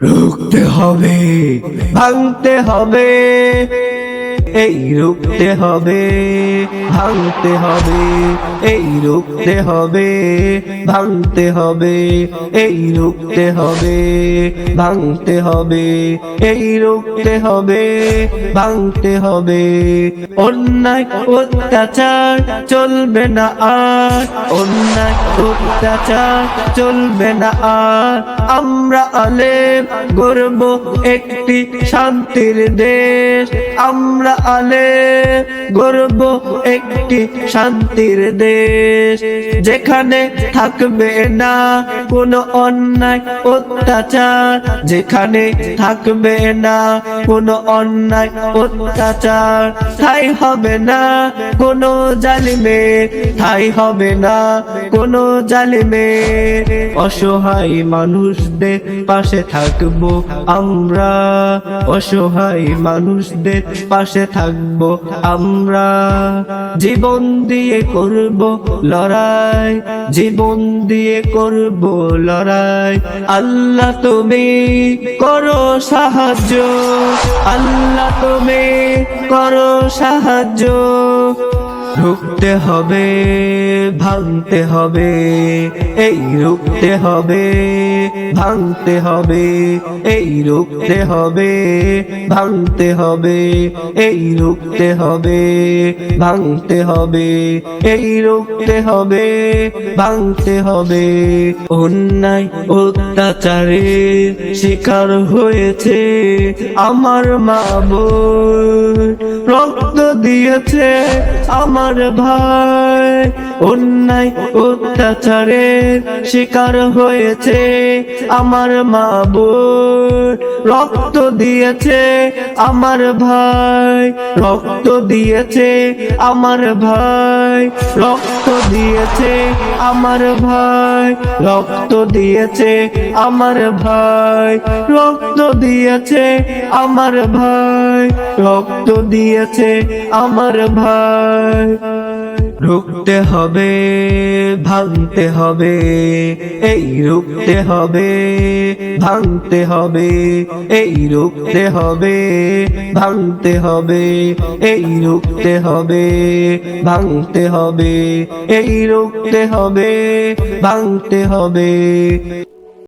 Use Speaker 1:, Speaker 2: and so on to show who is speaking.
Speaker 1: রুখতে হবে, ভাঙতে হবে, এই রুখতে হবে, ভাঙতে হবে, এই রুখতে হবে, ভাঙতে হবে, এই রুখতে হবে, ভাঙতে হবে, এই রুখতে হবে, ভাঙতে হবে। অন্যায় অত্যাচার চলবে না আর, অন্যায় অত্যাচার চলবে না আর। আমরা আলেম গর্ব একটি শান্তির দেশ, আমরা আলেম গর্ব একটি শান্তির দেশ, যেখানে থাকবে না কোনো অন্যায় অত্যাচার, যেখানে থাকবে না কোনো অন্যায় অত্যাচার। ঠাই হবে না কোনো জালিমের, ঠাই হবে না কোনো জালিমের। অসহায় মানুষদের পাশে থাকবো আমরা, অসহায় মানুষদের পাশে থাকবো আমরা। জীবন দিয়ে করব লড়াই, জীবন দিয়ে করব লড়াই। আল্লাহ তুমি করো সাহায্য, আল্লাহ তুমি করো সাহায্য। রুখতে হবে, ভাঙতে হবে, এই রুখতে হবে, ভাঙতে হবে, এই রুখতে হবে, ভাঙতে হবে, এই রুখতে হবে, ভাঙতে হবে, এই রুখতে হবে, ভাঙতে হবে। অন্যায় অত্যাচারের শিকার হয়েছে আমার মা বোন, রক্ত দিয়েছে আমার ভাই। অন্যায় অত্যাচারের শিকার হয়েছে আমার মা বোন, রক্ত দিয়েছে আমার ভাই, রক্ত দিয়েছে আমার ভাই, রক্ত দিয়েছে আমার ভাই, রক্ত দিয়েছে আমার ভাই, রক্ত দিয়েছে আমার ভাই, রক্ত দিয়েছে আমার ভাই। রুখতে হবে, ভাঙতে হবে, এই রুখতে হবে, ভাঙতে হবে, এই রুখতে হবে, ভাঙতে হবে, এই রুখতে হবে, ভাঙতে হবে, এই রুখতে হবে, ভাঙতে হবে।